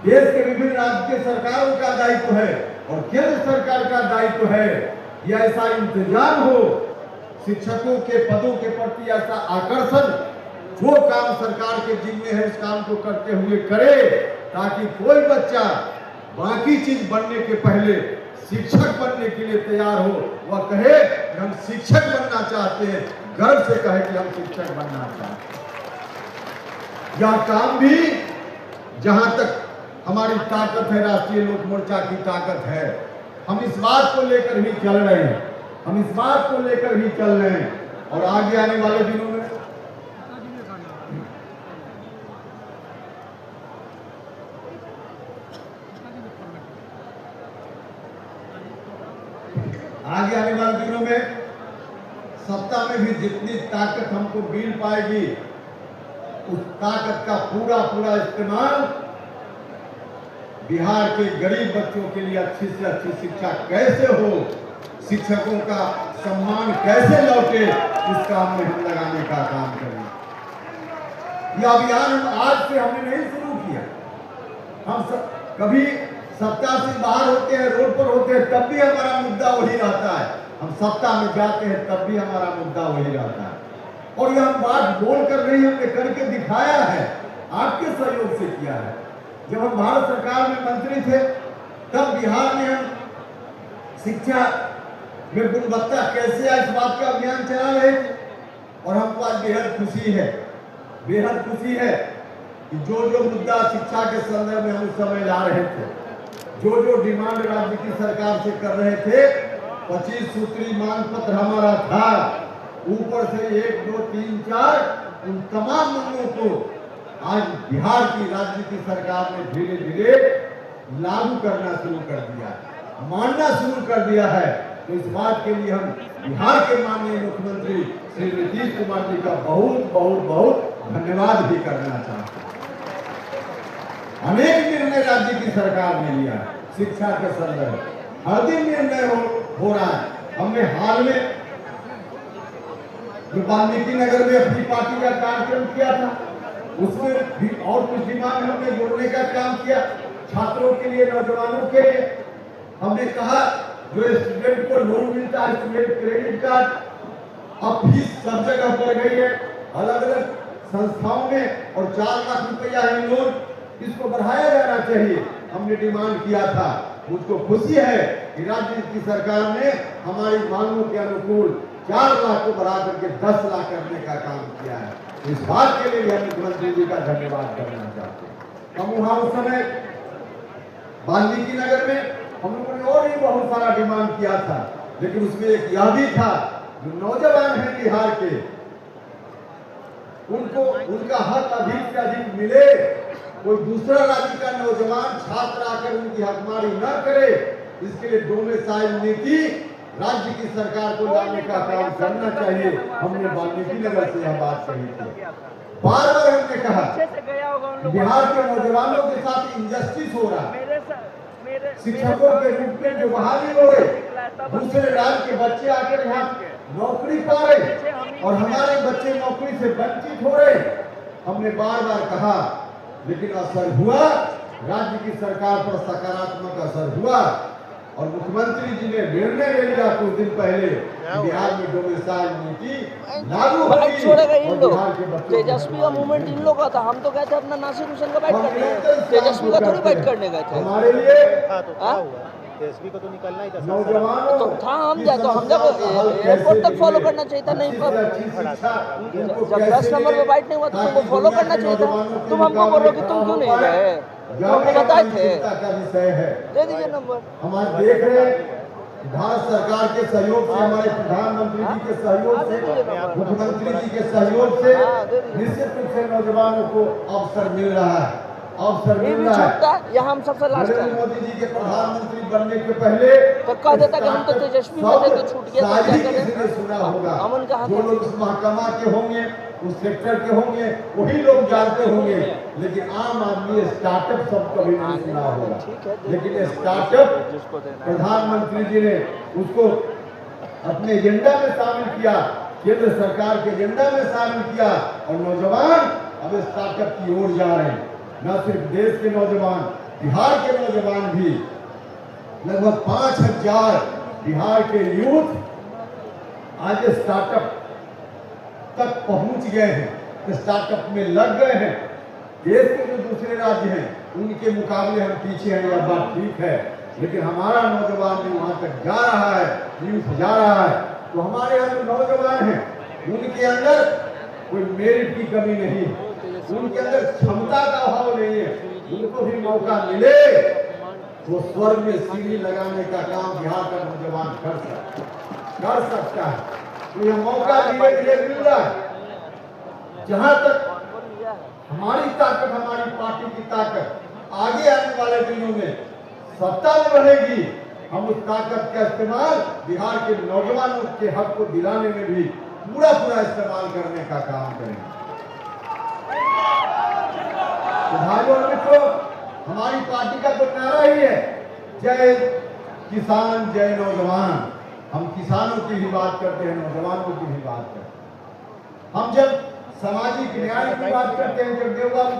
देश के विभिन्न राज्य के सरकारों का दायित्व है और केंद्र सरकार का दायित्व है कि ऐसा इंतजाम हो, शिक्षकों के पदों के प्रति ऐसा आकर्षण, जो काम सरकार के जिम्मे है उस काम को करते हुए करे, ताकि कोई बच्चा बाकी चीज बनने के पहले शिक्षक बनने के लिए तैयार हो, वह कहे कि हम शिक्षक बनना चाहते हैं, गर्व से कहे कि हम शिक्षक बनना चाहते हैं। यह काम भी जहां तक हमारी ताकत है, राष्ट्रीय लोक मोर्चा की ताकत है, हम इस बात को लेकर ही चल रहे हैं, हम इस बात को लेकर ही चल रहे हैं। और आगे आने वाले दिनों में सत्ता में भी जितनी ताकत हमको मिल पाएगी, उस ताकत का पूरा पूरा इस्तेमाल बिहार के गरीब बच्चों के लिए अच्छी से अच्छी शिक्षा कैसे हो, शिक्षकों का सम्मान कैसे लौटे, इस काम में हम लगाने का काम करें। यह अभियान आज से हमने नहीं शुरू किया। हम कभी सत्ता से बाहर होते हैं, रोड पर होते हैं, तब भी हमारा मुद्दा वही रहता है। हम सत्ता में जाते हैं तब भी हमारा मुद्दा वही रहता है। और यह हम बात बोल कर नहीं, हमने करके दिखाया है, आपके सहयोग से किया है। जब हम भारत सरकार में मंत्री थे तब बिहार में हम शिक्षा में गुणवत्ता कैसे है इस बात का अभियान चला रहे थे। और हमको आज बेहद खुशी है, बेहद खुशी है कि जो जो मुद्दा शिक्षा के संदर्भ में हम उस समय ला रहे थे, जो जो डिमांड राज्य की सरकार से कर रहे थे, 25 सूत्री मांग पत्र हमारा था, ऊपर से 1, 2, 3, 4 उन तमाम मांगों को आज बिहार की राज्य की सरकार ने धीरे धीरे लागू करना शुरू कर दिया, मानना शुरू कर दिया है। तो इस बात के लिए हम बिहार के माननीय मुख्यमंत्री श्री नीतीश कुमार जी का बहुत बहुत बहुत धन्यवाद भी करना चाहते हैं। अनेक निर्णय राज्य की सरकार ने लिया शिक्षा के संदर्भ, हर दिन निर्णय हो रहा है। हमने हाल में जो वाल्मीकि नगर में अपनी पार्टी का कार्यक्रम किया था, उसमें भी और कुछ डिमांड हमने जोड़ने का काम किया। छात्रों के लिए, नौजवानों के लिए हमने कहा जो स्टूडेंट को लोन मिलता है, स्टूडेंट क्रेडिट कार्ड, अब फीस सब जगह बढ़ गई है, अलग अलग संस्थाओं में, और 4 लाख रुपया है लोन, इसको बढ़ाया जाना चाहिए। हमने डिमांड किया था। मुझको खुशी है कि राज्य की सरकार ने हमारी मांगों के अनुकूल 4 लाख को बढ़ा करके 10 लाख करने का काम किया है। इस बात के लिए हम मुख्यमंत्री जी का धन्यवाद करना चाहते हैं। हम वहां उस समय वाल्मीकि नगर में हम लोगों ने और भी बहुत सारा डिमांड किया था, लेकिन उसमें एक यह भी था, जो नौजवान हैं बिहार के, उनको उनका हक अधिक से अधिक मिले, कोई दूसरा राज्य का नौजवान छात्र आकर उनकी हकमारी न करे, इसके लिए डोमिसाइल नीति राज्य की सरकार को लाने का काम करना चाहिए। हमने वाल्मीकि नगर से यह बात कही थी। बार बार हमने कहा बिहार के नौजवानों के साथ इंजस्टिस हो रहा है। शिक्षकों के रूप में जो बहाली हो रहे, दूसरे राज्य के बच्चे आकर यहाँ नौकरी पा रहे और हमारे बच्चे नौकरी से वंचित हो रहे। हमने बार बार कहा, लेकिन असर हुआ, राज्य की सरकार पर सकारात्मक असर हुआ और मुख्यमंत्री जी ने निर्णय ले लिया कुछ दिन पहले बिहार में डोमिसाइल नीति लागू होगी। छोड़ेगा इन लोग, तेजस्वी का मूवमेंट इन लोग का था। हम तो गए थे अपना नासिर हुसैन का बाइट करने, तेजस्वी का थोड़ी बाइट करने गए थे। हमारे लिए तेजस्वी को तो निकलना ही था, नौजवानों तो था, हम जाए तो हम जब एयरपोर्ट तक फॉलो करना चाहिए था। नहीं पर जब 10 नंबर पे बाइट नहीं हुआ तो तुमको फॉलो करना चाहिए था। तुम हमको बोलो कि तुम क्यों नहीं गए, तो हमको बताए थे। दे दीजिए नंबर। हम आज देख रहे हैं भारत सरकार के सहयोग से, हमारे प्रधानमंत्री जी के सहयोग से, मुख्यमंत्री जी के सहयोग से निश्चित रूप से नौजवानों को अवसर मिल रहा है, अवसर मिल रहा है। यहाँ हम सबसे लास्ट नरेंद्र मोदी जी के प्रधानमंत्री बनने के पहले तो कह देता कि हम तो तेजस्वी में थे तो छूट गया, तो क्या करें। सुना होगा, हम उनका हक जो लोग उस महकमा के होंगे, उस सेक्टर के होंगे, वही लोग जानते होंगे, लेकिन आम आदमी स्टार्टअप सब कभी नहीं सुना होगा। लेकिन स्टार्टअप प्रधानमंत्री जी ने उसको अपने एजेंडा में शामिल किया, केंद्र सरकार के एजेंडा में शामिल किया, और नौजवान अब स्टार्टअप की ओर जा रहे हैं। न सिर्फ देश के नौजवान, बिहार के नौजवान भी लगभग 5000 बिहार के यूथ आज स्टार्टअप तक पहुंच गए हैं, स्टार्टअप में लग गए हैं। देश के जो दूसरे राज्य हैं उनके मुकाबले हम पीछे हैं, यह बात ठीक है, लेकिन हमारा नौजवान भी वहां तक जा रहा है, यूथ जा रहा है। तो हमारे यहाँ जो नौजवान हैं उनके अंदर कोई मेरिट की कमी नहीं है, उनके अंदर क्षमता का अभाव नहीं है। उनको भी मौका मिले तो स्वर्ग में सीढ़ी लगाने का काम बिहार का नौजवान कर सकता है। तो यह मौका धीरे धीरे मिल रहा है। जहां तक हमारी ताकत, हमारी पार्टी की ताकत आगे आने वाले दिनों में सत्ता में रहेगी, हम उस ताकत का इस्तेमाल बिहार के नौजवानों के हक को दिलाने में भी पूरा इस्तेमाल करने का काम करेंगे। तो भाइयों और मित्रों, हमारी पार्टी का तो नारा ही है, जय किसान जय नौजवान। हम किसानों की भी बात करते हैं, नौजवानों की भी बात करते हैं। हम जब सामाजिक न्याय की बात करते हैं, जब देवबाबू